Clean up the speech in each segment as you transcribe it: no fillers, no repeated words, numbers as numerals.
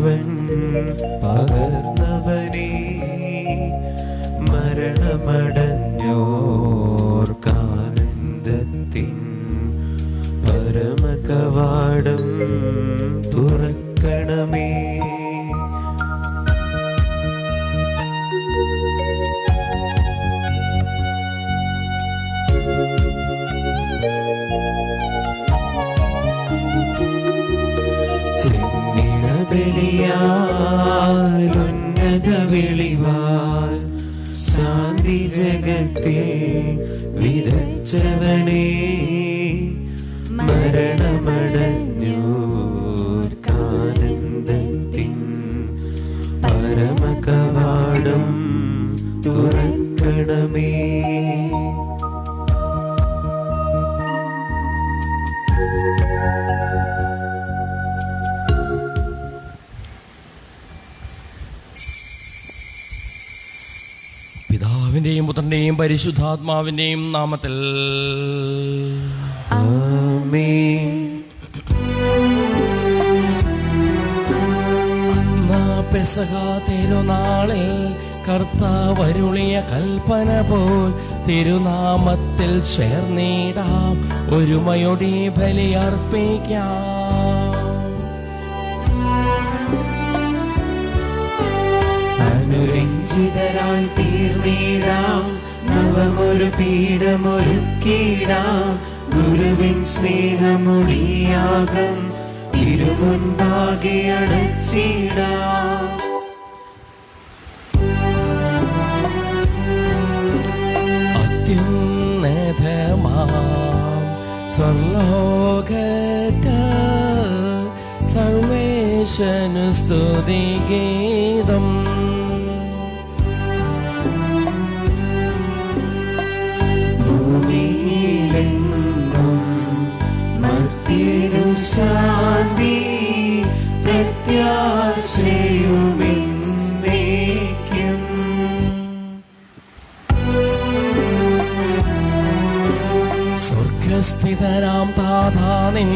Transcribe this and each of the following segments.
ജീവൻ പകർന്നവനേ, മരണമടഞ്ഞോർക്കാനന്ദത്തിൻ പരമകവാടം തുറക്കണമേ. ബലിയാലുന്നത വെളിവാൽ ശാന്തി ജഗത്തിൽ വിതച്ചവനേ, മരണമടഞ്ഞോർക്കാനന്ദത്തിൻ പരമകവാടം തുറക്കണമേ. പിതാവിന്റെയും പുത്രന്റെയും പരിശുദ്ധാത്മാവിന്റെയും നാമത്തിൽ ആമേൻ. അന്നാ പെസഹ തിരുനാളിൽ കർത്താവ് അരുളിയ കൽപ്പന പോൽ തിരുനാമത്തിൽ ചേർന്നിടാം, ഒരുമയോടെ ബലിയർപ്പിക്കാം. അനുരഞ്ജിതരായി തീർന്നിടാം, നവമൊരു പീഠമൊരുക്കിടാം, ഗുരുവിൻ സ്നേഹമൊടിയാകം തിരുമുൻപാകെ അടച്ചിടാം. അത്യുന്നതമാം സ്വർലോകത്ത് സർവേശനു സ്തുതിഗീതം. ഭൂമിയിലെങ്ങും മർത്യരു ശാന്തി പ്രത്യാശയുമെന്നേക്കും. സ്വർഗസ്ഥിതനാം താതാ നിൻ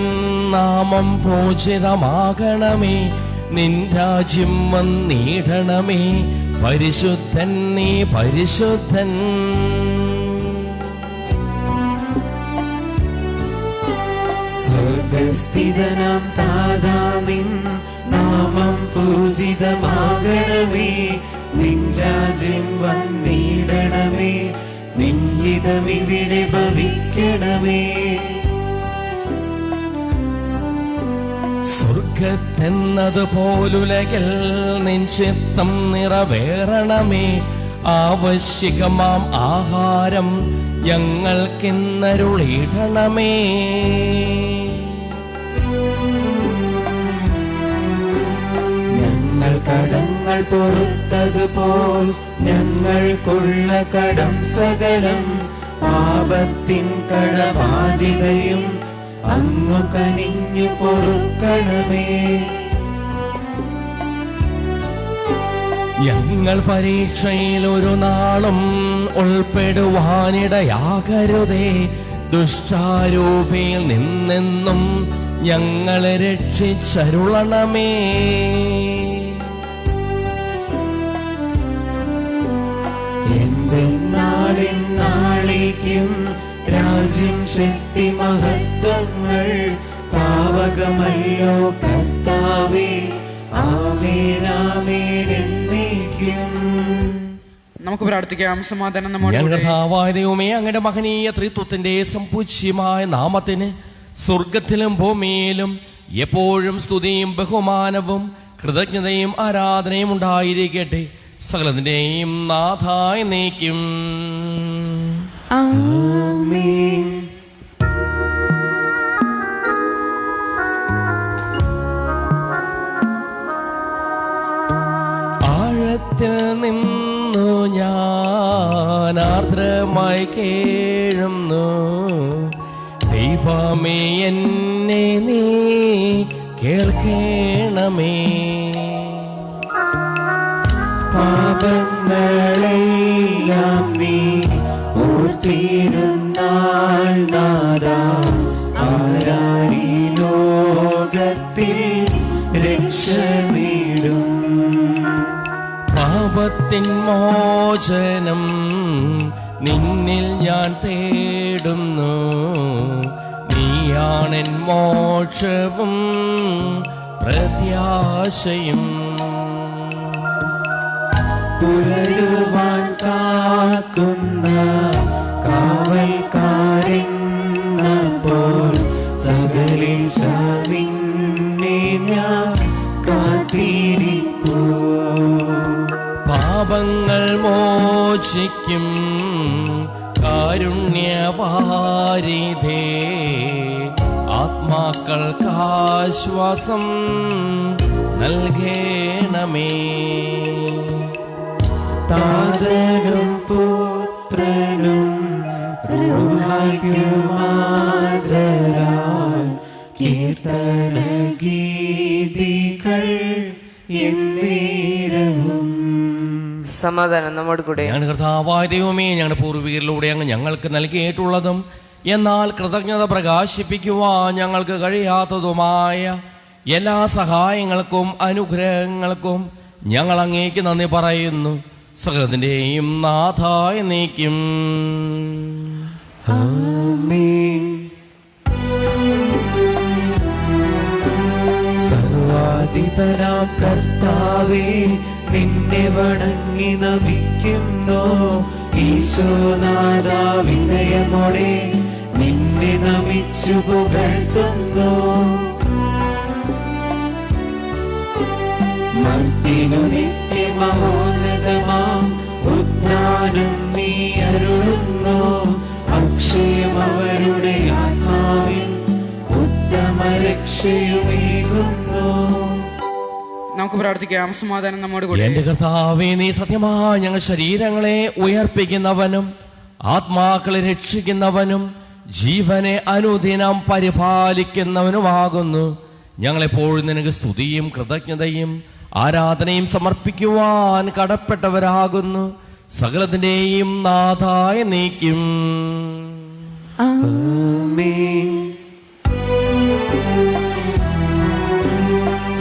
നാമം പൂജിതമാകണമേ, നിൻ രാജ്യം വന്നിടണമേ, പരിശുദ്ധൻ നീ പരിശുദ്ധൻ. സ്വർഗസ്ഥിതനാം താതാ നിൻ നാമം പൂജിതമാകണമേ, നിൻ രാജ്യം വന്നിടണമേ, നിൻ ഹിതമിവിടെ ഭവിക്കണമേ. സ്വർഗത്തെന്നതുപോലുലകിൽ നിൻ ചിത്തം നിറവേറണമേ, ആവശ്യകമാം ആഹാരം ഞങ്ങൾക്കിന്നരുളിടണമേ. ഞങ്ങൾ കടങ്ങൾ പൊറുത്തതുപോൽ ഞങ്ങൾക്കുള്ള കടം സകലം, പാപത്തിൻ കടബാധിതയും അങ്ങു കനിഞ്ഞു പൊറുക്കണമേ. ഞങ്ങൾ പരീക്ഷയിൽ ഒരു നാളും ഉൾപ്പെടുവാനിടയാകരുതേ, ദുഷ്ടാരൂപിയിൽ നിന്നെന്നും ഞങ്ങളെ രക്ഷിച്ചരുളണമേ. എന്തെന്നാളെന്നാളേക്കും രാജ്യം ശക്തി മഹത്വങ്ങൾ പാവകമല്ലോ കർത്താവേ, ആമേൻ എന്നേക്കും. നമുക്ക് പ്രാർത്ഥിക്കാം. സമാധാനം നമ്മോട്. കർത്താവായ ദൈവമേ, അങ്ങയുടെ മഹനീയ ത്രിത്വത്തിന്റെ സമ്പൂജ്യമായ നാമത്തിന് സ്വർഗത്തിലും ഭൂമിയിലും എപ്പോഴും സ്തുതിയും ബഹുമാനവും കൃതജ്ഞതയും ആരാധനയും ഉണ്ടായിരിക്കട്ടെ, സകലത്തിന്റെയും നാഥായ എന്നേക്കും. ആമേൻ. ആഴത്തിൽ നിന്നു ഞാൻ ആർദ്രമായി കേഴുന്നു, ദൈവമേ എന്നെ നീ കേൾക്കണമേ. പാപങ്ങളെല്ലാം നീ ഓർത്തിരുന്നാൾ നാദാ, ആരാരീ ലോകത്തിൽ രക്ഷ നേടും. പാപത്തിൻ മോചനം നിന്നിൽ ഞാൻ തേടുന്നു. നീയാണെൻ മോക്ഷവും പ്രത്യാശയും. പുലരുവാൻ കാക്കുന്ന കാവൽക്കാരെന്നപ്പോൾ സകലേശ നിന്നെ ഞാൻ കാത്തിരിപ്പൂ. പാപങ്ങൾ മോചിക്കും കാരുണ്യവാരിധേ, ആത്മാക്കൾക്കാശ്വാസം നൽകേണമേ. താതനും പുത്രനും റൂഹായ്ക്കുമാതരാൽ കീർത്തന ഗീതികൾ എന്നേരവും. സമാധാനം നമ്മോട് കൂടെ. ഞങ്ങളുടെ കർത്താവായ ദൈവമേ, ഞങ്ങളുടെ പൂർവികരിലൂടെ അങ്ങ് ഞങ്ങൾക്ക് നൽകിയിട്ടുള്ളതും എന്നാൽ കൃതജ്ഞത പ്രകാശിപ്പിക്കുവാൻ ഞങ്ങൾക്ക് കഴിയാത്തതുമായ എല്ലാ സഹായങ്ങൾക്കും അനുഗ്രഹങ്ങൾക്കും ഞങ്ങൾ അങ്ങേക്ക് നന്ദി പറയുന്നു. സകലത്തിൻ്റെയും നാഥായ നീക്കും. ആമേൻ. സർവാധിപനാം കർത്താവേ, നിന്നെ വണങ്ങി നമിക്കുന്നു. ഈശോനാഥ, വിനയമോടെ നിന്നെ നമിച്ചു പുകഴ്ത്തുന്നു. മർത്തിനു നിത്യമഹോന്നതമാം ഉദ്ധാനം നീ അരുളുന്നു. അക്ഷയം അവരുടെ ആത്മാവിൻ ഉത്തമ രക്ഷയുമേകുന്നു. നമുക്ക് പ്രാർത്ഥിക്കാം. സമാധാനം നമ്മോട് കൂടെ. എന്റെ കർത്താവേ, നീ സത്യമായി ഞങ്ങൾ ശരീരങ്ങളെ ഉയർപ്പിക്കുന്നവനും ആത്മാക്കളെ രക്ഷിക്കുന്നവനും ജീവനെ അനുദിനം പരിപാലിക്കുന്നവനുമാകുന്നു. ഞങ്ങളെപ്പോഴും നിനക്ക് സ്തുതിയും കൃതജ്ഞതയും ആരാധനയും സമർപ്പിക്കുവാൻ കടപ്പെട്ടവരാകുന്നു. സകലത്തിന്റെയും നാഥായ നീക്കും. ആമേൻ.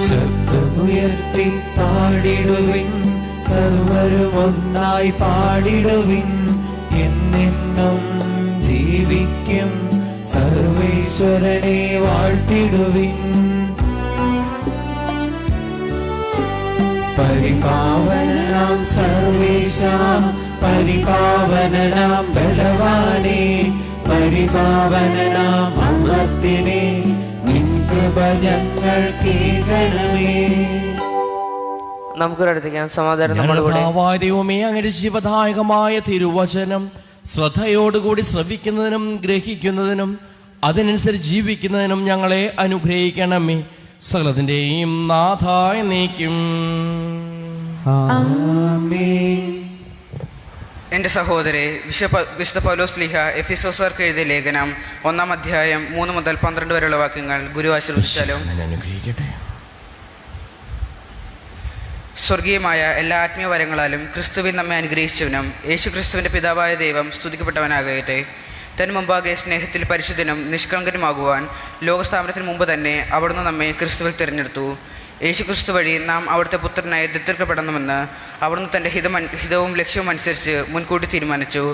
ശബ്ദമുയർത്തി പാടിടുവിൻ, സർവരും ഒന്നായി പാടിടുവിൻ. എന്നെന്നും ജീവിക്കും സർവേശ്വരനെ വാഴ്ത്തിടുവിൻ. പരിപാവനാം സർവേശ, പരിപാവനാം ബലവാനേ, പരിപാവനാം അമർത്തിനെ നിൻ കൃപ ഞങ്ങൾ കേൾക്കണമേ. നമുക്ക് പ്രാർത്ഥിക്കാം. സമാധാനം നമ്മോട് കൂടെ. ദൈവമേ, അങ്ങയുടെ ജീവദായകമായ തിരുവചനം ശ്രദ്ധയോടുകൂടി ശ്രവിക്കുന്നതിനും ഗ്രഹിക്കുന്നതിനും അതിനനുസരിച്ച് ജീവിക്കുന്നതിനും ഞങ്ങളെ അനുഗ്രഹിക്കണമേ. സകലത്തിന്റെയും നാഥായ നീക്കും. ആമേൻ. എൻ്റെ സഹോദരെ, വിശുദ്ധ പൗലോസ് ലീഹ എഫെസോസ്യർക്ക് എഴുതിയ ലേഖനം 1-ാം അധ്യായം 3 മുതൽ 12 വരെയുള്ള വാക്യങ്ങൾ ഗുരു ആശീർവദിച്ചാലും. അനുഗ്രഹിക്കട്ടെ. സ്വർഗീയമായ എല്ലാ ആത്മീയ വരങ്ങളാലും ക്രിസ്തുവിൽ നമ്മെ അനുഗ്രഹിച്ചവനും യേശു ക്രിസ്തുവിൻ്റെ പിതാവായ ദൈവം സ്തുതിക്കപ്പെട്ടവനാകട്ടെ. തന് മുമ്പാകെ സ്നേഹത്തിൽ പരിശുദ്ധനും നിഷ്കളങ്കനുമാകുവാൻ ലോകസ്ഥാപനത്തിന് മുമ്പ് തന്നെ അവിടുന്ന് നമ്മെ ക്രിസ്തുവിൽ തിരഞ്ഞെടുത്തു. യേശു ക്രിസ്തു വഴി നാം അവിടുത്തെ പുത്രനായി ദത്തെടുക്കപ്പെടണമെന്ന് അവിടുന്ന് തൻ്റെ ഹിതവും ലക്ഷ്യവും അനുസരിച്ച് മുൻകൂട്ടി തീരുമാനിച്ചു.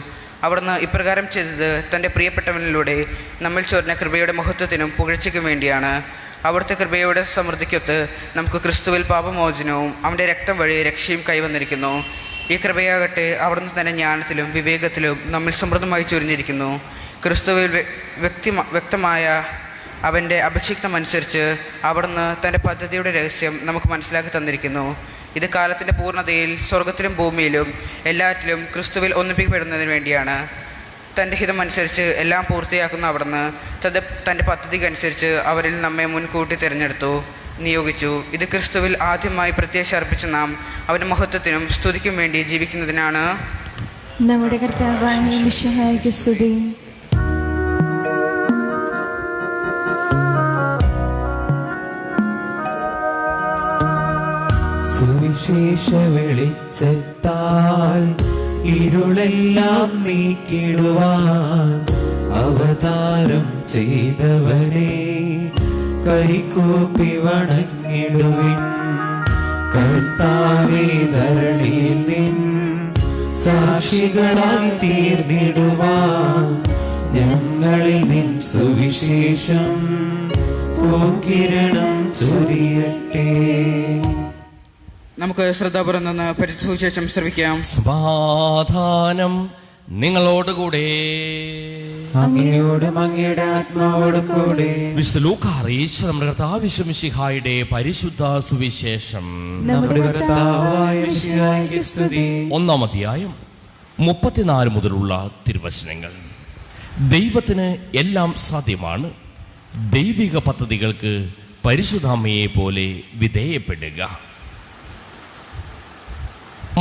അവിടുന്ന് ഇപ്രകാരം ചെയ്തത് തൻ്റെ പ്രിയപ്പെട്ടവനിലൂടെ നമ്മൾ ചോർന്ന കൃപയുടെ മഹത്വത്തിനും പുകഴ്ചയ്ക്കും വേണ്ടിയാണ്. അവിടുത്തെ കൃപയുടെ സമൃദ്ധിക്കൊത്ത് നമുക്ക് ക്രിസ്തുവിൽ പാപമോചനവും അവൻ്റെ രക്തം വഴി രക്ഷയും കൈവന്നിരിക്കുന്നു. ഈ കൃപയാകട്ടെ അവിടുന്ന് തൻ്റെ ജ്ഞാനത്തിലും വിവേകത്തിലും നമ്മിൽ സമൃദ്ധമായി ചൊരിഞ്ഞിരിക്കുന്നു. ക്രിസ്തുവിൽ വ്യക്തമായ അവൻ്റെ അഭിഷിക്തമനുസരിച്ച് അവിടുന്ന് തൻ്റെ പദ്ധതിയുടെ രഹസ്യം നമുക്ക് മനസ്സിലാക്കി തന്നിരിക്കുന്നു. ഇത് കാലത്തിൻ്റെ പൂർണ്ണതയിൽ സ്വർഗത്തിലും ഭൂമിയിലും എല്ലാറ്റിലും ക്രിസ്തുവിൽ ഒന്നിപ്പിക്കപ്പെടുന്നതിന് വേണ്ടിയാണ്. തൻ്റെ ഹിതമനുസരിച്ച് എല്ലാം പൂർത്തിയാക്കുന്ന അവിടുന്ന് തൻ്റെ പദ്ധതിക്കനുസരിച്ച് അവരിൽ നമ്മെ മുൻകൂട്ടി തിരഞ്ഞെടുത്തു, നിയോഗിച്ചു. ഇത് ക്രിസ്തുവിൽ ആദ്യമായി പ്രത്യാശ അർപ്പിച്ച നാം അവൻ്റെ മഹത്വത്തിനും സ്തുതിക്കും വേണ്ടി ജീവിക്കുന്നതിനാണ്. നമ്മുടെ കർത്താവായ മിശിഹായ്ക്ക് സ്തുതി. സുവിശേഷ വെളിച്ചത്താൽ ഇരുളെല്ലാം നീക്കിടുവാൻ അവതാരം ചെയ്തവനെ കൈകൂപ്പി വണങ്ങിടുവിൻ. കർത്താവേ, ധരണിയിൽ നിൻ സാക്ഷികളായി തീർന്നിടുവാൻ ഞങ്ങളിൽ നിൻ സുവിശേഷം പൂക്കിരണം ചൊരിയട്ടെ. നമുക്ക് ശ്രദ്ധാപൂർവം നിന്ന് പരിശുദ്ധ സുവിശേഷം ശ്രവിക്കാം. സമാധാനം നിങ്ങളോടുകൂടെ. അങ്ങയോടും അങ്ങയുടെ ആത്മാവോടും കൂടെ. വിശുദ്ധ ലൂക്കാ അറിയിച്ച നമ്മുടെ കർത്താവ് മിശിഹായുടെ പരിശുദ്ധ സുവിശേഷം. നമ്മുടെ കർത്താവായ മിശിഹായ്ക്ക് സ്തുതി. 1-ാം അധ്യായം 34 മുതലുള്ള തിരുവചനങ്ങൾ. ദൈവത്തിന് എല്ലാം സാധ്യമാണ്. ദൈവിക പദ്ധതികൾക്ക് പരിശുദ്ധാമ്മയെ പോലെ വിധേയപ്പെടുക.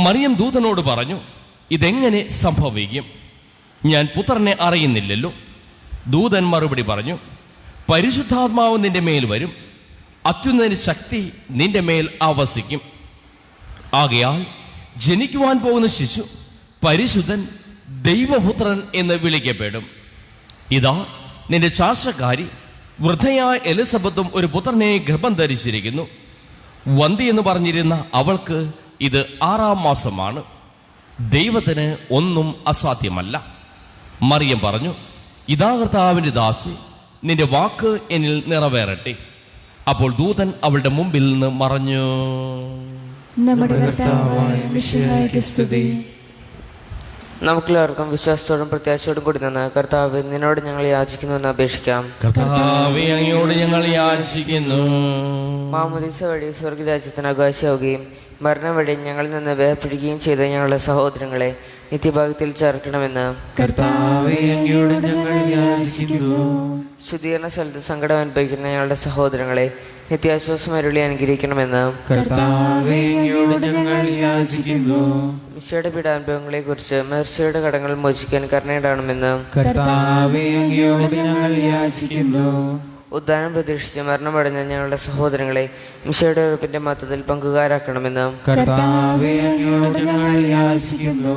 മറിയം ദൂതനോട് പറഞ്ഞു, ഇതെങ്ങനെ സംഭവിക്കും? ഞാൻ പുത്രനെ അറിയുന്നില്ലല്ലോ. ദൂതൻ മറുപടി പറഞ്ഞു, പരിശുദ്ധാത്മാവ് നിന്റെ മേൽ വരും, അത്യുന്നതിന് ശക്തി നിന്റെ മേൽ ആവസിക്കും. ആകയാൽ ജനിക്കുവാൻ പോകുന്ന ശിശു പരിശുദ്ധൻ, ദൈവപുത്രൻ എന്ന് വിളിക്കപ്പെടും. ഇതാ നിന്റെ ചാർച്ചക്കാരി വൃദ്ധയായ എലിസബത്തും ഒരു പുത്രനെ ഗർഭം ധരിച്ചിരിക്കുന്നു. വന്തി എന്ന് പറഞ്ഞിരുന്ന അവൾക്ക് ഇത് 6-ാം മാസമാണ്. ദൈവത്തിന് ഒന്നും അസാധ്യമല്ല. മറിയം പറഞ്ഞു, ഇതാ കർത്താവിൻ്റെ ദാസി, നിന്റെ വാക്ക് എന്നിൽ നിറവേറട്ടെ. അപ്പോൾ ദൂതൻ അവളുടെ മുമ്പിൽ നിന്ന് മറഞ്ഞു. നമ്മുടെ കർത്താവായ മിശിഹായ്ക്ക് സ്തുതി. നമുക്കെല്ലാവർക്കും വിശ്വാസത്തോടും പ്രത്യാശയോടും കൂടി നിന്ന് കർത്താവ് നിന്നോട് ഞങ്ങൾ യാചിക്കുന്നു എന്ന് അപേക്ഷിക്കാം. കർത്താവേ, അങ്ങയോട് ഞങ്ങൾ യാചിക്കുന്നു. മാമോദീസ വഴി സ്വർഗരാജ്യത്തിന് അവകാശിയാവുകയും മരണം വഴി ഞങ്ങളിൽ നിന്ന് വേർപിടിക്കുകയും ചെയ്ത ഞങ്ങളുടെ സഹോദരങ്ങളെ നിത്യഭാഗ്യത്തിൽ ചേർക്കണമെന്ന് കർത്താവേ, അങ്ങയോട് ഞങ്ങൾ യാചിക്കുന്നു. ശുദ്ധീകരണ സ്ഥലത്ത് സങ്കടം അനുഭവിക്കുന്ന ഞങ്ങളുടെ സഹോദരങ്ങളെ നിത്യാശ്വാസം അരുളി അനുഗ്രഹിക്കണമെന്ന് കർത്താവേ, അങ്ങയോട് ഞങ്ങൾ യാചിക്കുന്നു. മിശിഹായുടെ പീഡാനുഭവങ്ങളെ കുറിച്ച് മഹർഷിയുടെ കടങ്ങൾ മോചിക്കാൻ കരുണയിടണമെന്ന് കർത്താവേ, അങ്ങയോട് ഞങ്ങൾ യാചിക്കുന്നു. ഉദ്ധാനം പ്രതീക്ഷിച്ച് മരണമടഞ്ഞ ഞങ്ങളുടെ സഹോദരങ്ങളെ മിശിഹായുടെ ഉറപ്പിന്റെ മഹത്വത്തിൽ പങ്കുകാരാക്കണമെന്ന് കർത്താവേ, അങ്ങയോട് ഞങ്ങൾ യാചിക്കുന്നു.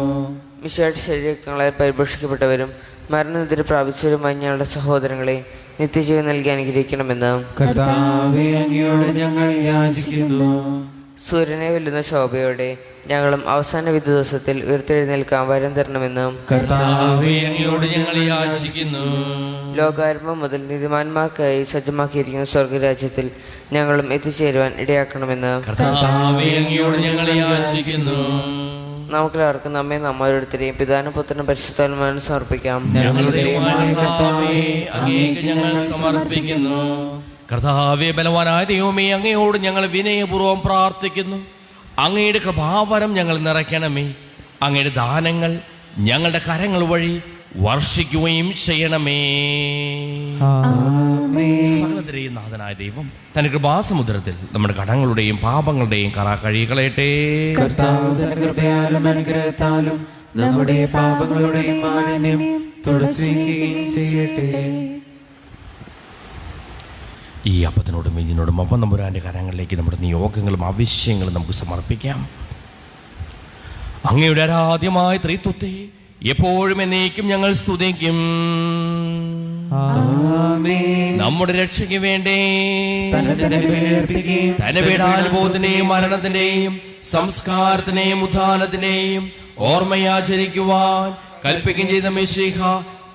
മിശിഹായുടെ ശരീരങ്ങളാൽ പരിപോഷിക്കപ്പെട്ടവരും മരണനിദ്ര പ്രാപിച്ചവരുമായി ഞങ്ങളുടെ സഹോദരങ്ങളെ നിത്യജീവൻ നൽകി അനുഗ്രഹിക്കണമെന്ന് കർത്താവേ, അങ്ങയോട് ഞങ്ങൾ യാചിക്കുന്നു. സൂര്യനെ വെല്ലുന്ന ശോഭയോടെ ഞങ്ങളും അവസാന വിധി ദിവസത്തിൽ ഉയർത്തെഴുന്നേൽക്കാൻ വരം തരണമെന്ന് കർത്താവേ, അങ്ങയോട് ഞങ്ങൾ യാചിക്കുന്നു. ലോകാരംഭം മുതൽ നീതിമാന്മാർക്കായി സജ്ജമാക്കിയിരിക്കുന്ന സ്വർഗരാജ്യത്തിൽ ഞങ്ങളും എത്തിച്ചേരുവാൻ ഇടയാക്കണമെന്ന് കർത്താവേ, അങ്ങയോട് ഞങ്ങൾ യാചിക്കുന്നു. നമുക്കെല്ലാവർക്കും നമ്മെ ഓരോരുത്തരെയും പിതാനും പുത്രനും പരിശുദ്ധാത്മാവിനും സമർപ്പിക്കാം. ഞങ്ങളുടെ ദൈവമായ കർത്താവേ, അങ്ങേക്ക് ഞങ്ങൾ സമർപ്പിക്കുന്നു. കർത്താവേ, ബലവാനായ ദൈവമേ, അങ്ങയോട് ഞങ്ങൾ വിനയപൂർവ്വം പ്രാർത്ഥിക്കുന്നു. അങ്ങയുടെ കൃപാവരം ഞങ്ങൾ നിറയ്ക്കണമേ. അങ്ങയുടെ ദാനങ്ങൾ ഞങ്ങളുടെ കരങ്ങൾ വഴി വർഷിക്കുകയും ചെയ്യണമേ. സകലത്തിലെയും നാഥനായ ദൈവം തന്റെ കൃപാസമുദ്രത്തിൽ നമ്മുടെ കടങ്ങളുടെയും പാപങ്ങളുടെയും കറ കഴുകിക്കളയട്ടെ. കർത്താവ് തന്റെ കൃപയാലും അനുഗ്രഹത്താലും നമ്മുടെ പാപങ്ങളുടെയും മാലിന്യം തുടച്ചുകയും ചെയ്യട്ടെ. ഈ അപ്പത്തിനോടും മീഞ്ഞിനോടും അപ്പം നമ്പുരാൻ്റെ കരങ്ങളിലേക്ക് നമ്മുടെ നിയോഗങ്ങളും ആവശ്യങ്ങളും നമുക്ക് സമർപ്പിക്കാം. അങ്ങയുടെ ആരാധ്യമായ ത്രിത്വത്തെ എപ്പോഴും എന്നേക്കും ഞങ്ങൾ സ്തുതിക്കും. നമ്മുടെ രക്ഷയ്ക്ക് വേണ്ടേ തന്നെ പീഡാനുഭവത്തിന്റെയും മരണത്തിന്റെയും സംസ്കാരത്തിന്റെയും ഉത്ഥാനത്തിന്റെയും ഓർമ്മയാചരിക്കുവാൻ കൽപ്പിക്കുകയും ചെയ്ത മിശിഹ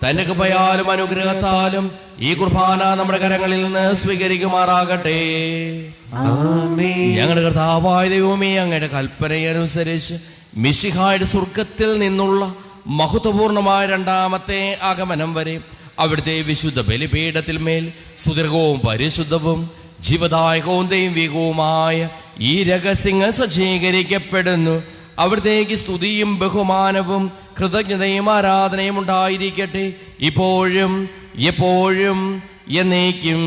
തന്റെ കൃപയാലും അനുഗ്രഹത്താലും ഈ കുർബാന നമ്മുടെ കരങ്ങളിൽ നിന്ന് സ്വീകരിക്കുമാറാകട്ടെ. ഞങ്ങളുടെ കർത്താവായ ദൈവമേ, അങ്ങയുടെ കൽപ്പനയനുസരിച്ച് മിശിഹായുടെ സ്വർഗത്തിൽ നിന്നുള്ള മഹത്വപൂർണമായ 2ാമത്തെ ആഗമനം വരെ അവിടുത്തെ വിശുദ്ധ ബലിപീഠത്തിൽ മേൽ സുദീർഘവും പരിശുദ്ധവും ജീവദായകവും ദൈവികവുമായ ഈ രഹസ്യങ്ങൾ സജ്ജീകരിക്കപ്പെടുന്നു. അവിടത്തേക്ക് സ്തുതിയും ബഹുമാനവും കൃതജ്ഞതയും ആരാധനയും ഉണ്ടായിരിക്കട്ടെ, ഇപ്പോഴും എപ്പോഴും എന്നേക്കും.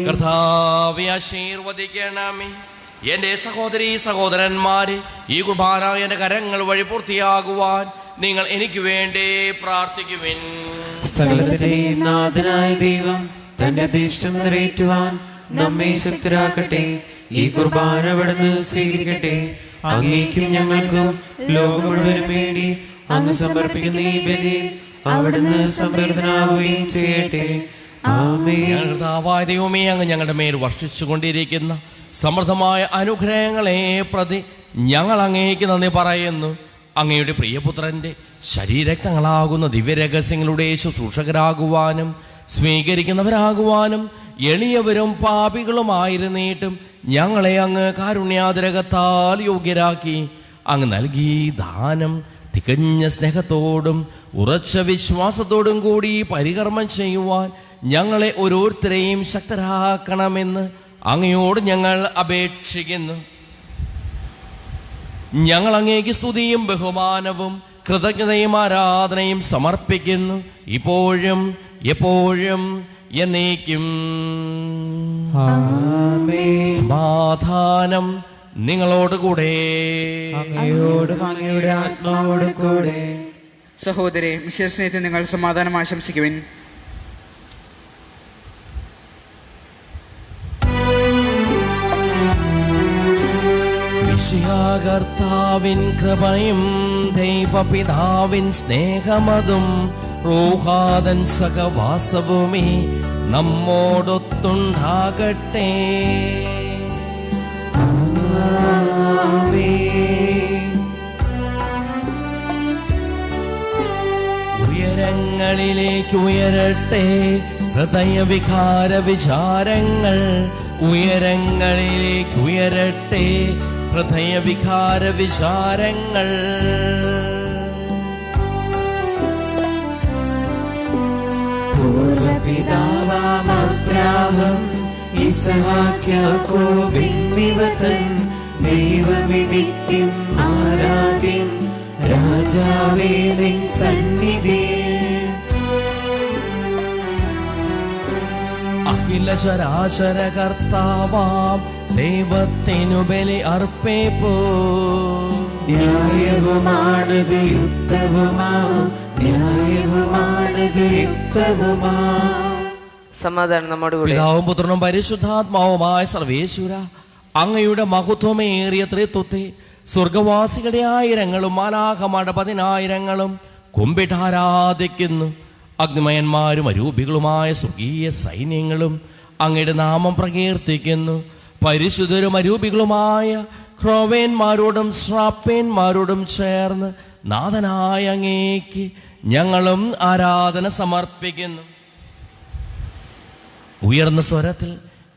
കർത്താവേ, ആശീർവദിക്കണമേ. എന്റെ സഹോദരീ സഹോദരന്മാരെ, ഈ കുർബാന എന്റെ കരങ്ങൾ വഴി പൂർത്തിയാകുവാൻ നിങ്ങൾ എനിക്ക് വേണ്ടി പ്രാർത്ഥിക്കുവിൻ. സകലത്തിലെയും നാഥനായ ദൈവം തന്റെ അഭീഷ്ടം നിറവേറ്റുവാൻ നമ്മെ ശക്തരാക്കട്ടെ. ഈ കുർബാന അവിടുന്ന് സ്വീകരിക്കട്ടെ. അങ്ങേക്കും ഞങ്ങൾക്കും ലോകം മുഴുവനും വേണ്ടി അങ്ങ് സമർപ്പിക്കുന്ന ഈ ബലിയിൽ അവിടുന്ന് സംപ്രീതനാവുകയും ചെയ്യട്ടെ. ആമേൻ. കർത്താവായ ദൈവമേ, അങ്ങ് ഞങ്ങളുടെ മേൽ വർഷിച്ചു കൊണ്ടിരിക്കുന്ന സമൃദ്ധമായ അനുഗ്രഹങ്ങളെ പ്രതി ഞങ്ങൾ അങ്ങേക്ക് നന്ദി പറയുന്നു. അങ്ങയുടെ പ്രിയപുത്രൻ്റെ ശരീരക്തങ്ങളാകുന്ന ദിവ്യരഹസ്യങ്ങളുടെ ശുശ്രൂഷകരാകുവാനും സ്വീകരിക്കുന്നവരാകുവാനും എളിയവരും പാപികളുമായിരുന്നിട്ടും ഞങ്ങളെ അങ്ങ് കാരുണ്യാതിരകത്താൽ യോഗ്യരാക്കി. അങ്ങ് നൽകി ദാനം തികഞ്ഞ സ്നേഹത്തോടും ഉറച്ച വിശ്വാസത്തോടും കൂടി പരികർമ്മം ചെയ്യുവാൻ ഞങ്ങളെ ഓരോരുത്തരെയും ശക്തരാക്കണമെന്ന് അങ്ങയോട് ഞങ്ങൾ അപേക്ഷിക്കുന്നു. ഞങ്ങൾ അങ്ങേക്ക് സ്തുതിയും ബഹുമാനവും കൃതജ്ഞതയും ആരാധനയും സമർപ്പിക്കുന്നു, ഇപ്പോഴും എപ്പോഴും എന്നേക്കും. സമാധാനം നിങ്ങളോടുകൂടെ. അങ്ങയോടും അങ്ങയുടെ ആത്മാവോടും കൂടെ. സഹോദരെ, വിശ്വസ്നേഹത്തിൽ നിങ്ങൾ സമാധാനം ആശംസിക്കുവിൻ. കർത്താവിൻ കൃപയും ദൈവപിതാവിൻ സ്നേഹമതും റൂഹാദൻ സഹവാസവുമേ നമ്മോടൊത്തുണ്ടാകട്ടെ. ഉയരങ്ങളിലേക്ക് ഉയരട്ടെ ഹൃദയവികാര വിചാരങ്ങൾ, ഉയരങ്ങളിലേക്ക് ഉയരട്ടെ ഹൃദയവികാര വിചാരങ്ങൾ. പൂർവപിതാവാം അബ്രാഹം ഇസ്ഹാക്ക് യാക്കോബിൻ നിവതൻ ദൈവമേ നിത്യം ആരാധ്യൻ രാജാവേ നിൻ സന്നിധിയിൽ. അഖില ചരാചര കർത്താവാം ദൈവത്തിനു ബലി അർപ്പിപ്പൂ. ന്യായവുമാണത് യുക്തവുമാ, ന്യായവുമാണത് യുക്തവുമാ. സമാധാനം നമ്മോട് കൂടെ. പിതാവും പുത്രനും പരിശുദ്ധാത്മാവുമായ സർവേശ്വര, അങ്ങയുടെ മഹത്വമേറിയ ത്രിത്വത്തെ സ്വർഗവാസികളുടെ ആയിരങ്ങളും മാലാഖമാരുടെ 10,000 കുമ്പിട്ടാരാധിക്കുന്നു. അഗ്നിമയന്മാരും അരൂപികളുമായ സ്വർഗീയ സൈന്യങ്ങളും അങ്ങയുടെ നാമം പ്രകീർത്തിക്കുന്നു. പരിശുദ്ധരും അരൂപികളുമായ ക്രോവേന്മാരോടും ശ്രാപ്പേന്മാരോടും ചേർന്ന് നാഥനായ അങ്ങേക്ക് ഞങ്ങളും ആരാധന സമർപ്പിക്കുന്നു. ഉയർന്ന സ്വരത്തിൽ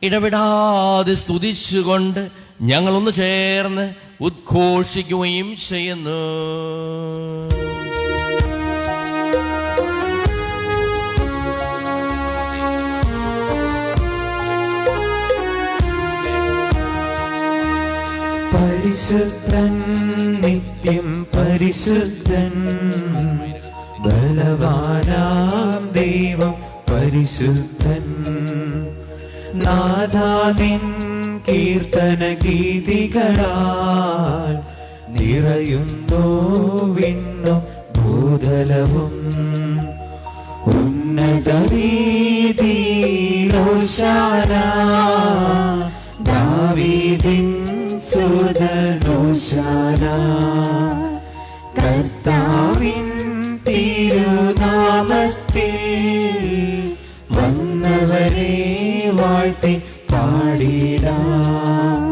ഇടവിടാതെ സ്തുതിച്ചുകൊണ്ട് ഞങ്ങളൊന്ന് ചേർന്ന് ഉദ്ഘോഷിക്കുകയും ചെയ്യുന്നു. പരിശുദ്ധൻ നിത്യം പരിശുദ്ധൻ, ബലവാനാം ദൈവം പരിശുദ്ധൻ. നാഥാനിൻ കീർത്തന ഗീതികളാൽ നിറയുന്നു വിണ്ണും ഭൂതലവും. ഉന്നത വീതിയിലോശാന ദാവീദിൻ സുതനോശാന. കർത്താവിൻ തിരുനാമത്തിൽ വന്നവരെ വാഴ്ത്തി പാടിടാം.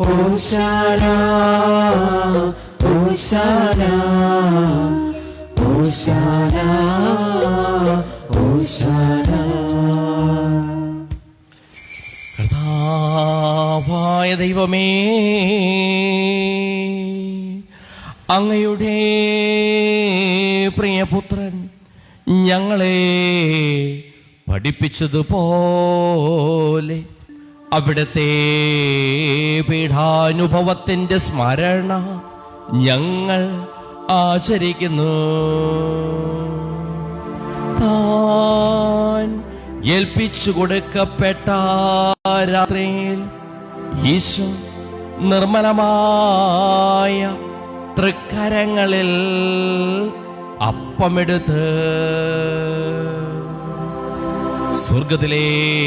ഓശാന ഓശാന ഓശാന ഓശാന. കർത്താവായ ദൈവമേ, അങ്ങയുടെ പ്രിയപുത്രൻ ഞങ്ങളെ പഠിപ്പിച്ചതുപോലെ അവിടുത്തെ പീഠാനുഭവത്തിൻ്റെ സ്മരണ ഞങ്ങൾ ആചരിക്കുന്നു. താൻ ഏൽപ്പിച്ചു കൊടുക്കപ്പെട്ട രാത്രിയിൽ ഈശോ നിർമ്മലമായ തൃക്കരങ്ങളിൽ അപ്പമെടുത്ത് സ്വർഗത്തിലേക്ക്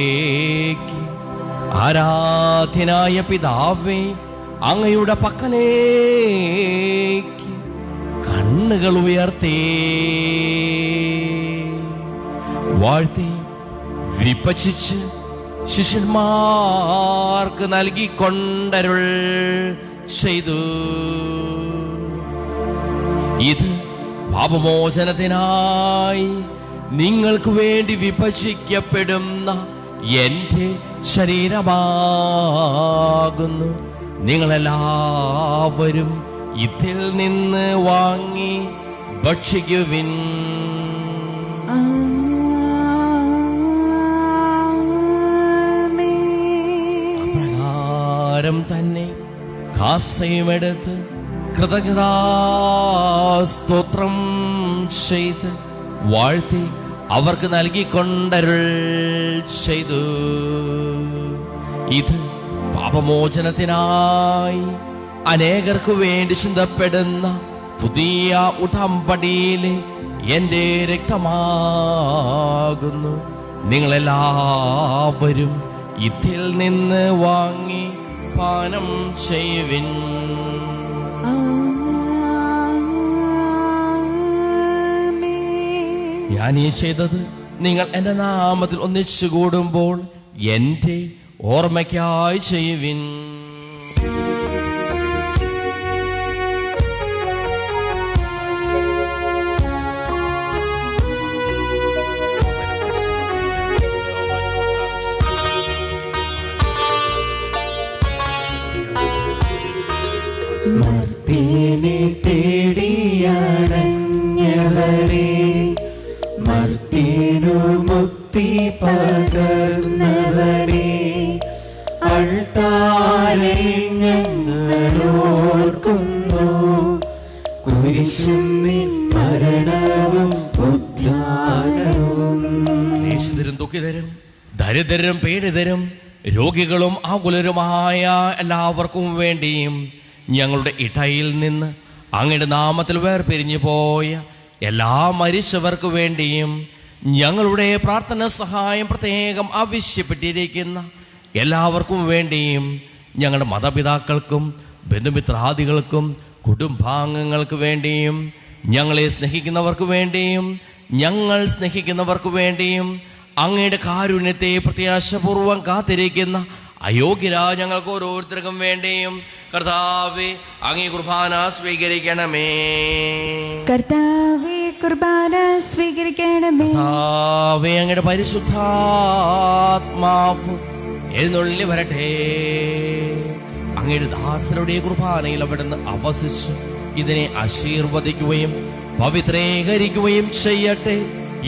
ആരാധ്യനായ പിതാവേ, അങ്ങയുടെ പക്കലേക്ക് കണ്ണുകൾ ഉയർത്തി വാഴ്ത്തി വിഭജിച്ച് ശിഷ്യന്മാർക്ക് നൽകിക്കൊണ്ടരുൾ ചെയ്തു. ഇത് പാപമോചനത്തിനായി നിങ്ങൾക്ക് വേണ്ടി വിഭജിക്കപ്പെടുന്ന എൻ്റെ ശരീരമാകുന്നു. നിങ്ങളെല്ലാവരും ഇതിൽ നിന്ന് വാങ്ങി ഭക്ഷിക്കുവിൻ. അപ്രകാരം തന്നെ കാസയുമെടുത്ത് കൃതജ്ഞതാസ്തോത്രം ചെയ്ത് വാഴ്ത്തി അവർക്ക് നൽകിക്കൊണ്ടരുൾ ചെയ്തു. ഇത് പാപമോചനത്തിനായി അനേകർക്ക് വേണ്ടി ചിന്തപ്പെടുന്ന പുതിയ ഉടമ്പടിയിലെ എൻ്റെ രക്തമാകുന്നു. നിങ്ങളെല്ലാവരും ഇതിൽ നിന്ന് വാങ്ങി പാനം ചെയ്യുവിൻ. ഞാൻ ഈ ചെയ്തത് നിങ്ങൾ എൻ്റെ നാമത്തിൽ ഒന്നിച്ചു കൂടുമ്പോൾ എൻ്റെ ഓർമ്മയ്ക്കായി ചെയ്യുവിൻ. മർത്യനെ തേടിയണഞ്ഞവരെ, മർത്യനു മുക്തി പകർന്നവരെ, അൾത്താരയിൽ ഞങ്ങളോർക്കുന്നു. കുരിശും നിൻ മരണവും ഉദ്ധാനവും. ക്ലേശിതരും ദുഃഖിതരും ദരിദ്രരും പീഡിതരും രോഗികളും ആകുലരുമായ എല്ലാവർക്കും വേണ്ടിയും ഞങ്ങളുടെ ഇടയിൽ നിന്ന് അങ്ങയുടെ നാമത്തിൽ വേർപിരിഞ്ഞു പോയ എല്ലാ മരിച്ചവർക്ക് വേണ്ടിയും ഞങ്ങളുടെ പ്രാർത്ഥന സഹായം പ്രത്യേകം ആവശ്യപ്പെട്ടിരിക്കുന്ന എല്ലാവർക്കും വേണ്ടിയും ഞങ്ങളുടെ മാതാപിതാക്കൾക്കും ബന്ധുമിത്രാദികൾക്കും കുടുംബാംഗങ്ങൾക്ക് വേണ്ടിയും ഞങ്ങളെ സ്നേഹിക്കുന്നവർക്ക് വേണ്ടിയും ഞങ്ങൾ സ്നേഹിക്കുന്നവർക്ക് വേണ്ടിയും അങ്ങയുടെ കാരുണ്യത്തെ പ്രത്യാശപൂർവം കാത്തിരിക്കുന്ന അയോഗ്യരാ ഞങ്ങൾക്ക് ഓരോരുത്തർക്കും വേണ്ടിയും കർത്താവേ അങ്ങേ കുർബാന സ്വീകരിക്കണമേ. കർത്താവേ കുർബാന സ്വീകരിക്കണമേ. കർത്താവേ അങ്ങയുടെ പരിശുദ്ധാത്മാവ് എഴുന്നള്ളി വരട്ടെ. അങ്ങയുടെ ദാസരുടെ കുർബാനയിൽ അവിടുന്ന് അവസിച്ച് ഇതിനെ ആശീർവദിക്കുകയും പവിത്രീകരിക്കുകയും ചെയ്യട്ടെ.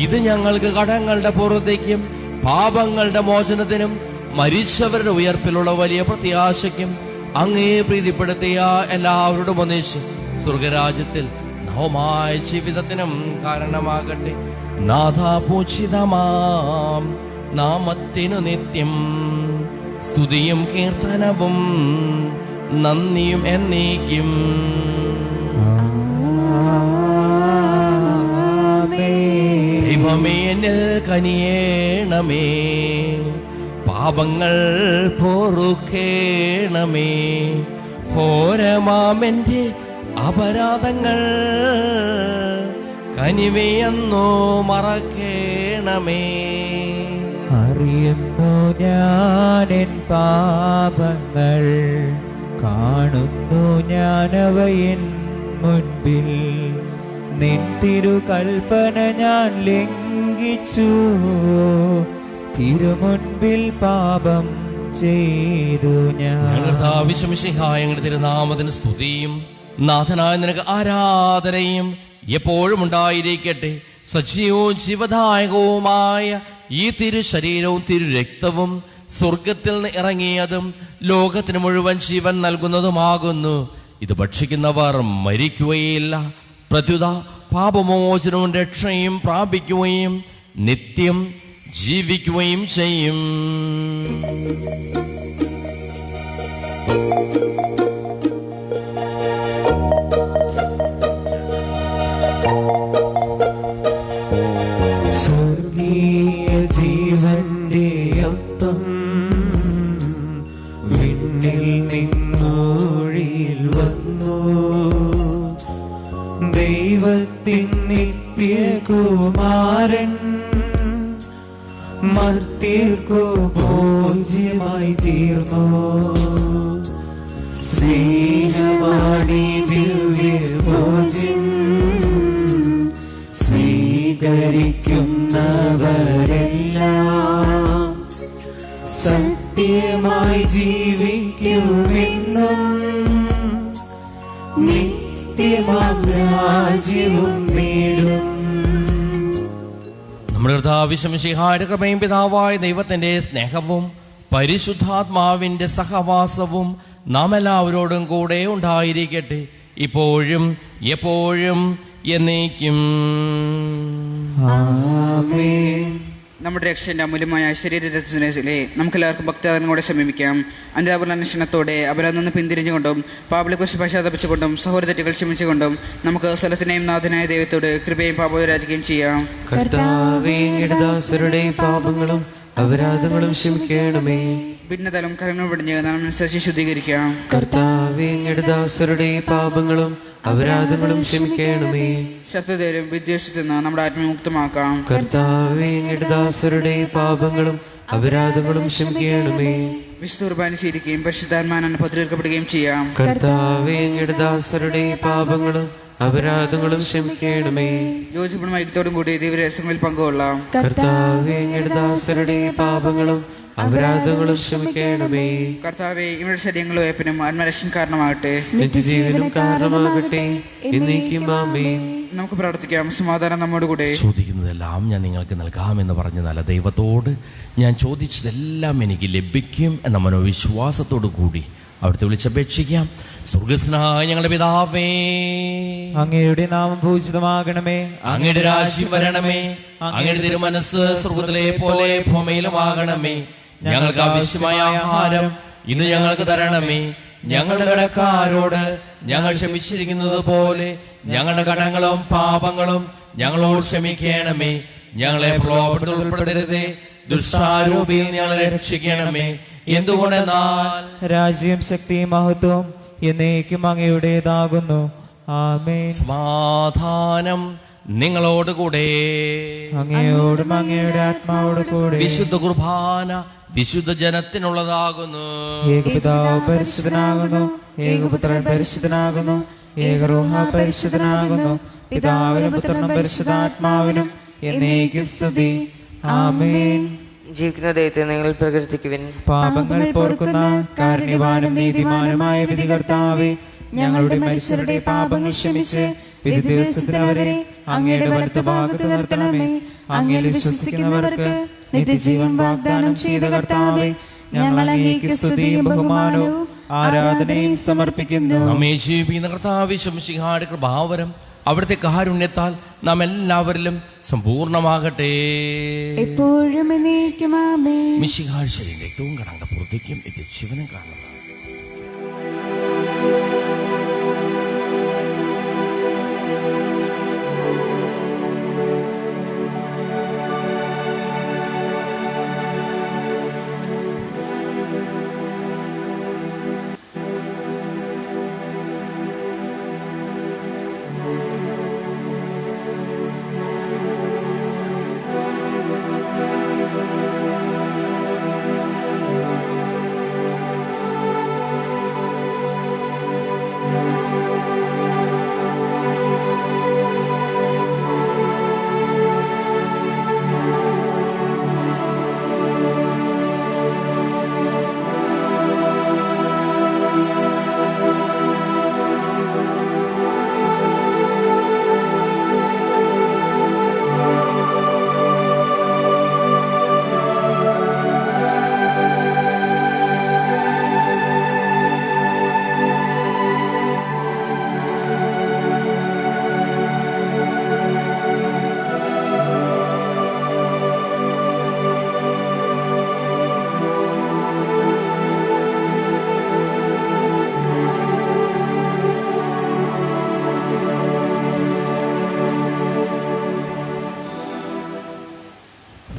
ഇത് ഞങ്ങൾക്ക് കടങ്ങളുടെ പുറത്തേക്കും പാപങ്ങളുടെ മോചനത്തിനും മരിച്ചവരുടെ ഉയർപ്പിലുള്ള വലിയ പ്രത്യാശയ്ക്കും അങ്ങേ പ്രീതിപ്പെടുത്തിയ എല്ലാവരോടും ഒന്നിച്ച് സ്വർഗരാജ്യത്തിൽ നവമായ ജീവിതത്തിനും കാരണമാകട്ടെ. നാഥാപൂജിതമാം നാമത്തിനു നിത്യം സ്തുതിയും കീർത്തനവും നന്ദിയും എന്നേക്കും. ദൈവമേ എന്നിൽ കനിയേണമേ, പാപങ്ങൾ പൊറുക്കേണമേ, ഘോരമാമെന്റെ അപരാധങ്ങൾ കനിവയെന്നോ മറക്കേണമേ. അറിയുന്നു ഞാനെൻ പാപങ്ങൾ, കാണുന്നു ഞാനവയൻ മുൻപിൽ. നിൻ തിരുകൽപ്പന ഞാൻ ലംഘിച്ചു, തിരുമുൻപിൽ പാപം ചെയ്തു ഞാൻ. ഞങ്ങളുടെ തിരുനാമത്തിന് സ്തുതിയും നാഥനായ നിനക്ക് ആരാധനയും എപ്പോഴും ഉണ്ടായിരിക്കട്ടെ. സജീവവും ജീവദായകവുമായ ഈ തിരുശരീരവും തിരുരക്തവും സ്വർഗത്തിൽ നിന്ന് ഇറങ്ങിയതും ലോകത്തിന് മുഴുവൻ ജീവൻ നൽകുന്നതുമാകുന്നു. ഇത് ഭക്ഷിക്കുന്നവർ മരിക്കുകയില്ല, പ്രത്യുത പാപമോചനവും രക്ഷയും പ്രാപിക്കുകയും നിത്യം ജീവിക്കുകയും ചെയ്യും. സ്വർഗീയ ജീവന്റെ അപ്പം വിണ്ണിൽ നിന്നൊഴിയിൽ വന്നു. ദൈവത്തിൻ നിത്യകുമാരൻ മർത്യർക്കു ഭോജ്യമായി തീർന്നു. സ്നേഹമാണി ദിവ്യഭോജ്യം സ്വീകരിക്കുന്നവരെല്ലാം സത്യമായി ജീവിക്കുമെന്നും നിത്യമാം രാജ്യവും നേടും. നമ്മുടെ കർത്താവിശ്വമിശിഹായുടെ കൃപയും പിതാവായ ദൈവത്തിന്റെ സ്നേഹവും പരിശുദ്ധാത്മാവിന്റെ സഹവാസവും നാം എല്ലാവരോടും കൂടെ ഉണ്ടായിരിക്കട്ടെ, ഇപ്പോഴും എപ്പോഴും എന്നേക്കും. ആമേൻ. നമ്മുടെ രക്ഷന്റെ അമൂല്യമായ ശരീരരചനയിലെ നമുക്കെല്ലാവർക്കും ഭക്താദനോടെ സമീപിക്കാം. അനുതാപുര അന്വേഷണത്തോടെ അവരിൽ നിന്ന് പിന്തിരിഞ്ഞുകൊണ്ടും പാപങ്ങളെക്കുറിച്ച് പശ്ചാത്തപിച്ചുകൊണ്ടും സഹോദര തെറ്റുകൾ ക്ഷമിച്ചുകൊണ്ടും നമുക്ക് സ്ഥലത്തിനെയും നാഥനായ ദൈവത്തോട് കൃപയും പാപരാജിക്കുകയും ചെയ്യാം. കർത്താവേ, അങ്ങയുടെ ദാസരുടെ പാപങ്ങളും അപരാധങ്ങളും ക്ഷമിക്കണമേ. ഭിന്നതലം കരങ്ങൾ പിടിഞ്ഞ് നാം അനുസരിച്ച് ശുദ്ധീകരിക്കാം. കർത്താവേ, അങ്ങയുടെ ദാസരുടെ പാപങ്ങളും അപരാധങ്ങളും ക്ഷമിക്കണമേ. ശത്രുതയിലും വിദ്വേഷത്തിൽ നിന്ന് നമ്മുടെ ആത്മീയ മുക്തമാക്കാം. കർത്താവേ, അങ്ങയുടെ ദാസരുടെ പാപങ്ങളും അപരാധങ്ങളും ക്ഷമിക്കണമേ. വിശുദ്ധ കുർബാന സ്വീകരിക്കുകയും പരിശുദ്ധാത്മാവിനാൽ പത്രീകരിക്കപ്പെടുകയും ചെയ്യാം. കർത്താവേ, അങ്ങയുടെ ദാസരുടെ പാപങ്ങളും അപരാധങ്ങളും ക്ഷമിക്കണമേ. യോജിപ്പും ഐക്യത്തോടും കൂടി ദിവ്യരഹസ്യങ്ങളിൽ പങ്കുകൊള്ളാം. കർത്താവേ, അങ്ങയുടെ ദാസരുടെ പാപങ്ങളും അപരാധങ്ങളും ക്ഷമിക്കണമേ. കർത്താവെ, ഇവരുടെ ശരീരങ്ങളും വേപ്പനും ആത്മരക്ഷയും കാരണമാകട്ടെ, നിത്യജീവനും കാരണമാകട്ടെ, എന്നേക്കും ആമേൻ. നമുക്ക് പ്രാർത്ഥിക്കാം. സമാധാനം നമ്മോട് കൂടെ. ചോദിക്കുന്നതെല്ലാം ഞാൻ നിങ്ങൾക്ക് നൽകാമെന്ന് പറഞ്ഞ നല്ല ദൈവത്തോട് ഞാൻ ചോദിച്ചതെല്ലാം എനിക്ക് ലഭിക്കും എന്ന മനോവിശ്വാസത്തോടു കൂടി അവിടുത്തെ വിളിച്ചപേക്ഷിക്കാം. സ്വർഗ്ഗസ്ഥനായ ഞങ്ങളുടെ പിതാവേ, അങ്ങയുടെ നാമം പൂജിതമാകണമേ. അങ്ങയുടെ രാജ്യം വരണമേ. അങ്ങയുടെ തിരുമനസ് സ്വർഗ്ഗത്തിലെ പോലെ ഭൂമിയിലുമാകണമേ. ഞങ്ങൾക്ക് ആവശ്യമായ ആഹാരം ഇന്ന് ഞങ്ങൾക്ക് തരണമേ. ഞങ്ങളുടെ കടക്കാരോട് ഞങ്ങൾ ക്ഷമിച്ചിരിക്കുന്നത് പോലെ ഞങ്ങളുടെ കടങ്ങളും പാപങ്ങളും ഞങ്ങളോട് ക്ഷമിക്കണമേ. ഞങ്ങളെ പ്രലോഭനത്തിൽ ഉൾപ്പെടുത്തരുതേ, ദുഷ്ടാരൂപിയിൽ ഞങ്ങളെ രക്ഷിക്കണമേ. എന്തുകൊണ്ടെന്നാൽ രാജ്യം, ശക്തിയും മഹത്വവും എന്നേക്കും അങ്ങയുടേതാകുന്നു. ആമേൻ. സമാധാനം നിങ്ങളോടുകൂടെ. അങ്ങയോടും അങ്ങയുടെ ആത്മാവോട് കൂടെ. വിശുദ്ധ കുർബാന വിശുദ്ധ ജനത്തിനുള്ളതാകുന്നു. ഏകപിതാവ് പരിശുദ്ധനാകുന്നു, ഏകപുത്രൻ പരിശുദ്ധനാകുന്നു, ഏകറൂഹ പരിശുദ്ധനാകുന്നു. പിതാവിനും പുത്രനും പരിശുദ്ധാത്മാവിനും എന്നേക്കും സ്തുതി. ആമേൻ. ജീവിക്കുന്ന ദൈവത്തെ നിങ്ങൾ പ്രകീർത്തിക്കുവിൻ. പാപങ്ങൾ പൊറുക്കുന്ന കാരുണ്യവാനും നീതിമാനുമായ വിധികർത്താവേ, ഞങ്ങളുടെ മനുഷ്യരുടെ പാപങ്ങൾ ക്ഷമിച്ച് വിധി ദിവസത്തിൽ അവരെ അങ്ങയുടെ വലത്ത് ഭാഗത്ത് നിർത്തണമേ. അങ്ങയിൽ വിശ്വസിക്കുന്നവർക്ക് നിത്യജീവൻ വാഗ്ദാനം ചെയ്ത കർത്താവേ, ഞങ്ങൾ അങ്ങേക്ക് സ്തുതിയും ബഹുമാനവും ആരാധനയും സമർപ്പിക്കുന്നു. നമ്മെ ജീവിക്കുന്ന കർത്താവേ, ശംസിഹായുടെ കൃപാവരം അവിടുത്തെ കാരുണ്യത്താൽ നാം എല്ലാവരിലും സമ്പൂർണ്ണമാകട്ടെ. എപ്പോഴും എന്നേക്കും ആമേൻ. മിശിഹായുടെ ശരീരവും കടങ്ങളുടെ പുറത്തേക്കും നിത്യജീവനും കാണുന്നു.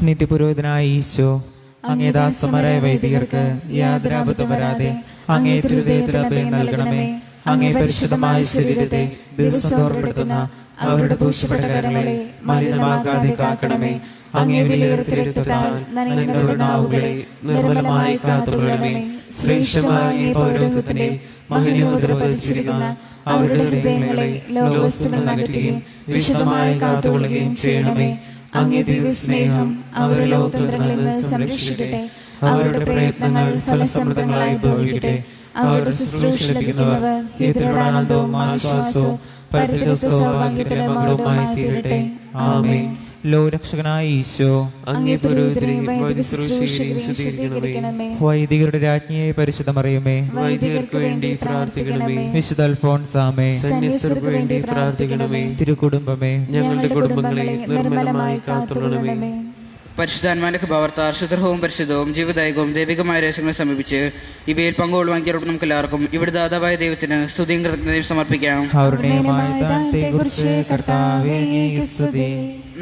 നിത്യപുരോഹിതനായ ഈശോ, അങ്ങേ ദാസന്മാരായ വൈദികർക്ക് യാതൊരു അബദ്ധം വരാതെ അങ്ങേ തിരുദയത്തിൽ അഭയം നൽകണമേ. അങ്ങേ പരിശുദ്ധമായ ശരീരത്തെ ദിവസം ഓർപ്പെടുത്തുന്ന അവരുടെ ദൂഷ്യപ്പെട്ട കരങ്ങളെ മലിനമാകാതെ കാക്കണമേ. അങ്ങേ വിലയിരുത്തിയ രക്തത്താൽ നിങ്ങളുടെ നാവുകളെ നിർമ്മലമായി കാത്തുകൊള്ളണമേ. ശ്രേഷ്ഠമായ ഈ പൗരോഹിത്യത്തിന്റെ മഹനീയമുദ്ര പതിച്ചിരിക്കുന്ന അവരുടെ ഹൃദയങ്ങളെ ലോകവസ്തുക്കൾ അകറ്റുകയും വിശുദ്ധമായി കാത്തുകൊള്ളുകയും ചെയ്യണമേ. അങ്ങേ ദിവ്യസ്നേഹം അവരുടെ ലോകതന്ത്രങ്ങളിൽ നിന്ന് സംരക്ഷിക്കട്ടെ. അവരുടെ പ്രയത്നങ്ങൾ ഫലസമൃദ്ധങ്ങളായി ഭവിക്കട്ടെ. അവരുടെ ശുശ്രൂഷ ലഭിക്കുന്നവർ ഹിതരുടെ ആനന്ദവും ആശ്വാസവും പരിത്യക്ത സൗഭാഗ്യത്തിന്റെ മകുടവുമായി തീരട്ടെ. ആമേൻ. ലോകരക്ഷകനായ ഈശോ, അങ്ങേ പുരോഹിതരെയും വൈദിക ശുശ്രൂഷകരെയും ശുദ്ധീകരിക്കണമേ. വൈദികരുടെ രാജ്ഞിയെ പരിശുദ്ധ മറിയമേ, വൈദികർക്ക് വേണ്ടി പ്രാർത്ഥിക്കണമേ. വിശുദ്ധ അൽഫോൻസാമേ, സന്യസ്തർക്ക് വേണ്ടി പ്രാർത്ഥിക്കണമേ. തിരുക്കുടുംബമേ, ഞങ്ങളുടെ കുടുംബങ്ങളെ നിർമ്മലമായി കാത്തുകൊള്ളണമേ. പരിശുദ്ധാത്മാവിന്റെ കൃപാവർത്താർ ശുദ്ധവും പരിശുദ്ധവും ജീവദായകവും ദൈവികമായ രഹസ്യങ്ങളെ സമീപിച്ച് ഇവയിൽ പങ്കുകൊള്ളുവാൻ നമുക്ക് എല്ലാവർക്കും ഇവിടെ ദാതാവായ ദൈവത്തിന് സ്തുതിയും കൃതജ്ഞതയും സമർപ്പിക്കാം.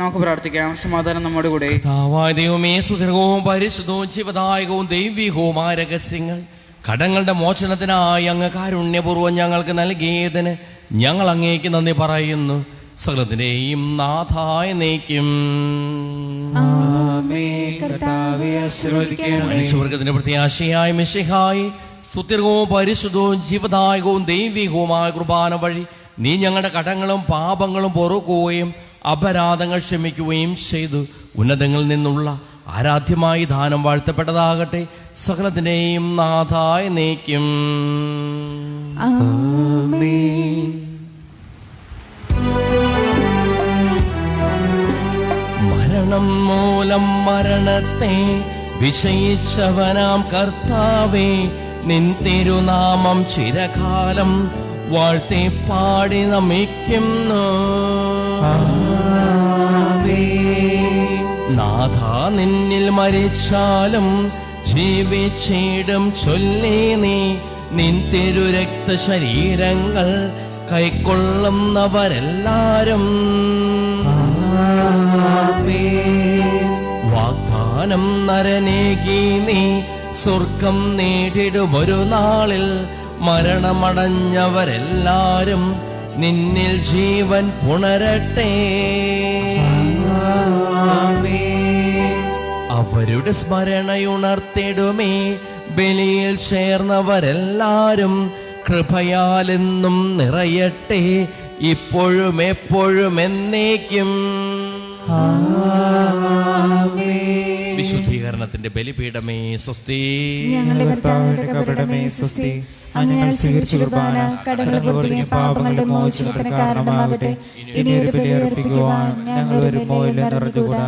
നമുക്ക് പ്രാർത്ഥിക്കാം. സമാധാനം നമ്മുടെ കൂടെ. ദൈവമേ, സുദീർഘവും പരിശുദ്ധവും ജീവദായകവും ദൈവികവുമായ രഹസ്യങ്ങൾ കടങ്ങളുടെ മോചനത്തിനായി അങ്ങ് കാരുണ്യപൂർവ്വം ഞങ്ങൾക്ക് നൽകിയതിന് ഞങ്ങൾ അങ്ങേക്ക് നന്ദി പറയുന്നു. സകലത്തിന്റെയും നാഥായ നീക്കും മനുഷ്യവർഗത്തിന്റെ പ്രത്യാശയായ മിശിഹായി സ്തുത്യർഗവും പരിശുദ്ധവും ജീവദായകവും ദൈവികവുമായ കുർബാന വഴി നീ ഞങ്ങളുടെ കടങ്ങളും പാപങ്ങളും പൊറുക്കുകയും അപരാധങ്ങൾ ക്ഷമിക്കുകയും ചെയ്തു. ഉന്നതങ്ങളിൽ നിന്നുള്ള ആരാധ്യമായി ദാനം വാഴ്ത്തപ്പെട്ടതാകട്ടെ. സകലത്തിന്റെയും നാഥായ നീക്കും. മരണം മൂലം മരണത്തെ വിജയിച്ചവനാം കർത്താവേ, നിൻ തിരുനാമം ചിരകാലം വാഴ്ത്തി പാടി നമിക്കുന്നു. നാഥ, നിന്നിൽ മരിച്ചാലും ജീവിച്ചിടും ചൊല്ലി നീ നിൻ തിരുരക്ത ശരീരങ്ങൾ കൈക്കൊള്ളുന്നവരെല്ലാരും വാഗ്ദാനം നരനേകി നീ സ്വർഗം നേടിടുമൊരു നാളിൽ മരണമടഞ്ഞവരെല്ലാരും നിന്നിൽ ജീവൻ പുണരട്ടെ. അവരുടെ സ്മരണയുണർത്തിടുമേ. ബലിയിൽ ചേർന്നവരെല്ലാരും കൃപയാലെന്നും നിറയട്ടെ, ഇപ്പോഴും എപ്പോഴും എന്നേക്കും. വിശുദ്ധീകരണത്തിന്റെ ബലിപീഠമേ സ്വസ്തി. ഞങ്ങളുടെ കർത്താവിന്റെ കബറിടമേ സ്വസ്തി. അങ്ങ് ഞങ്ങൾ സ്വീകരിച്ച കുർബാന കടങ്ങളുടെ പുറത്തേക്കും പാപങ്ങളുടെ മോചനത്തിന് കാരണമാകട്ടെ. ഇനി ഒരു ബലി അർപ്പിക്കുവാൻ ഞങ്ങൾ വരുമോ ഇല്ലെന്നറിഞ്ഞുകൂടാ.